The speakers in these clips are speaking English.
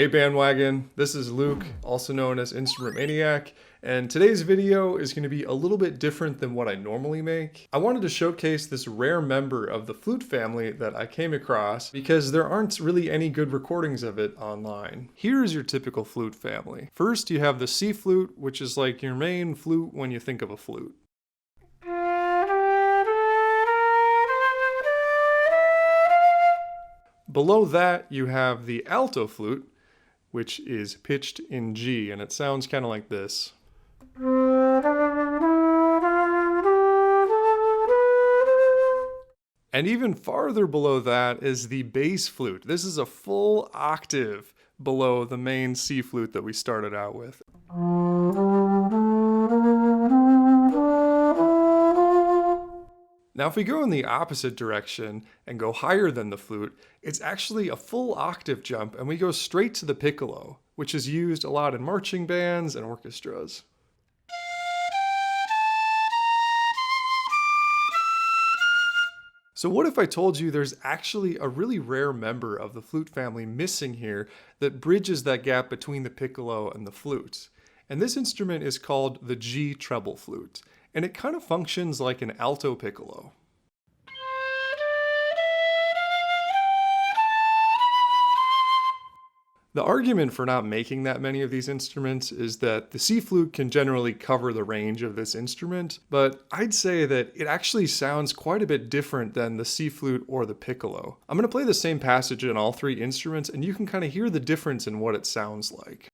Hey bandwagon, this is Luke, also known as Instrument Maniac, and today's video is going to be a little bit different than what I normally make. I wanted to showcase this rare member of the flute family that I came across because there aren't really any good recordings of it online. Here's your typical flute family. First you have the C flute, which is like your main flute when you think of a flute. Below that you have the alto flute, which is pitched in G, and it sounds kind of like this. And even farther below that is the bass flute. This is a full octave below the main C flute that we started out with. Now if we go in the opposite direction and go higher than the flute, it's actually a full octave jump and we go straight to the piccolo, which is used a lot in marching bands and orchestras. So what if I told you there's actually a really rare member of the flute family missing here that bridges that gap between the piccolo and the flute? And this instrument is called the G treble flute, and it kind of functions like an alto piccolo. The argument for not making that many of these instruments is that the C flute can generally cover the range of this instrument, but I'd say that it actually sounds quite a bit different than the C flute or the piccolo. I'm going to play the same passage in all three instruments and you can kind of hear the difference in what it sounds like.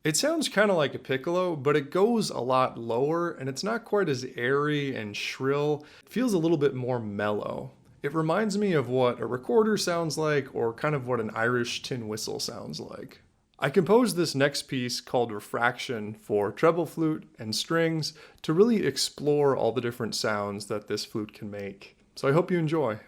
It sounds kind of like a piccolo, but it goes a lot lower and it's not quite as airy and shrill. It feels a little bit more mellow. It reminds me of what a recorder sounds like or kind of what an Irish tin whistle sounds like. I composed this next piece called Refraction for treble flute and strings to really explore all the different sounds that this flute can make. So I hope you enjoy.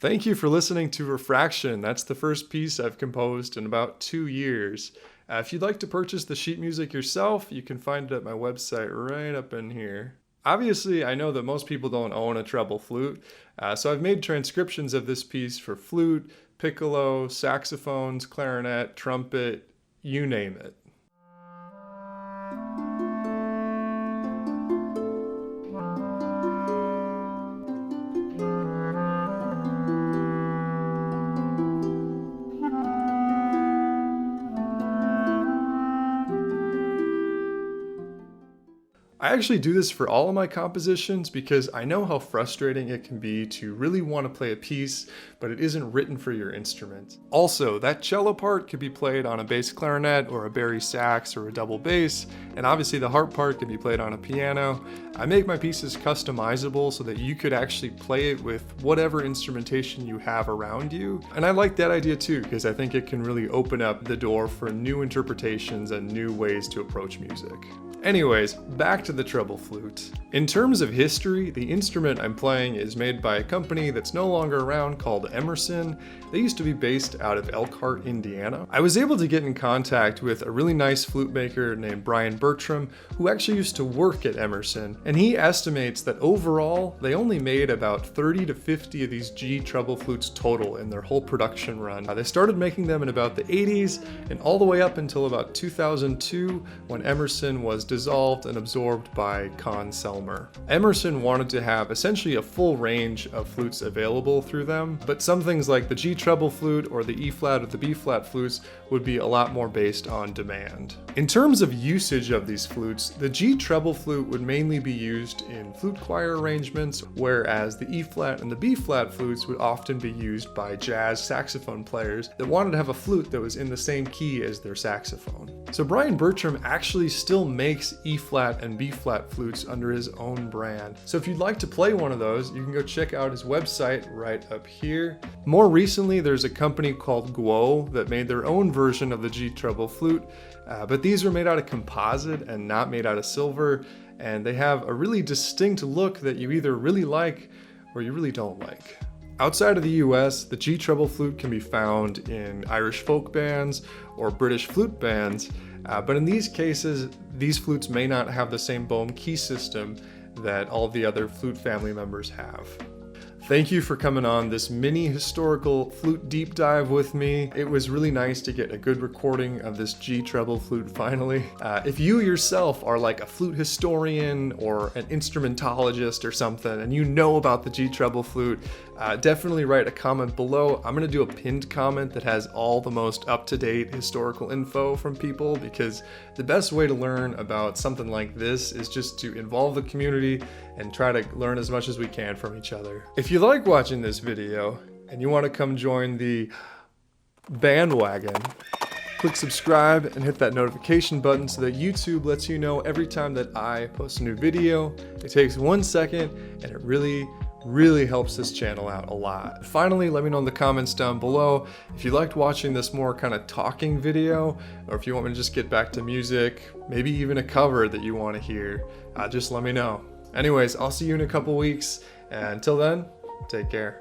Thank you for listening to Refraction. That's the first piece I've composed in about 2 years. If you'd like to purchase the sheet music yourself, you can find it at my website right up in here. Obviously, I know that most people don't own a treble flute, so I've made transcriptions of this piece for flute, piccolo, saxophones, clarinet, trumpet, you name it. I actually do this for all of my compositions because I know how frustrating it can be to really want to play a piece, but it isn't written for your instrument. Also, that cello part could be played on a bass clarinet or a bari sax or a double bass, and obviously the harp part can be played on a piano. I make my pieces customizable so that you could actually play it with whatever instrumentation you have around you. And I like that idea too, because I think it can really open up the door for new interpretations and new ways to approach music. Anyways, back to the treble flute. In terms of history, the instrument I'm playing is made by a company that's no longer around called Emerson. They used to be based out of Elkhart, Indiana. I was able to get in contact with a really nice flute maker named Brian Bertram, who actually used to work at Emerson, and he estimates that overall, they only made about 30 to 50 of these G treble flutes total in their whole production run. They started making them in about the 80s, and all the way up until about 2002, when Emerson was dissolved and absorbed by Con Selmer. Emerson wanted to have essentially a full range of flutes available through them, but some things like the G treble flute or the E flat or the B flat flutes would be a lot more based on demand. In terms of usage of these flutes, the G treble flute would mainly be used in flute choir arrangements, whereas the E flat and the B flat flutes would often be used by jazz saxophone players that wanted to have a flute that was in the same key as their saxophone. So Brian Bertram actually still makes E flat and B flat flutes under his own brand. So if you'd like to play one of those, you can go check out his website right up here. More recently, there's a company called Guo that made their own version of the G treble flute, but these are made out of composite and not made out of silver, and they have a really distinct look that you either really like or you really don't like. Outside of the US, the G treble flute can be found in Irish folk bands or British flute bands, but in these cases, these flutes may not have the same Bohm key system that all the other flute family members have. Thank you for coming on this mini historical flute deep dive with me. It was really nice to get a good recording of this G treble flute finally. If you yourself are like a flute historian or an instrumentologist or something and you know about the G treble flute, definitely write a comment below. I'm gonna do a pinned comment that has all the most up-to-date historical info from people, because the best way to learn about something like this is just to involve the community and try to learn as much as we can from each other. If you like watching this video and you want to come join the bandwagon, click subscribe and hit that notification button so that YouTube lets you know every time that I post a new video. It takes 1 second and it really helps this channel out a lot. Finally, let me know in the comments down below if you liked watching this more kind of talking video, or if you want me to just get back to music, maybe even a cover that you want to hear, just let me know. Anyways, I'll see you in a couple weeks, and until then, take care.